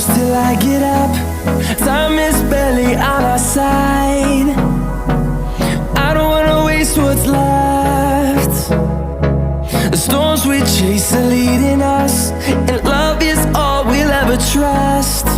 close till I get up. Time is barely on our side. I don't wanna waste what's left. The storms we chase are leading us, and love is all we'll ever trust.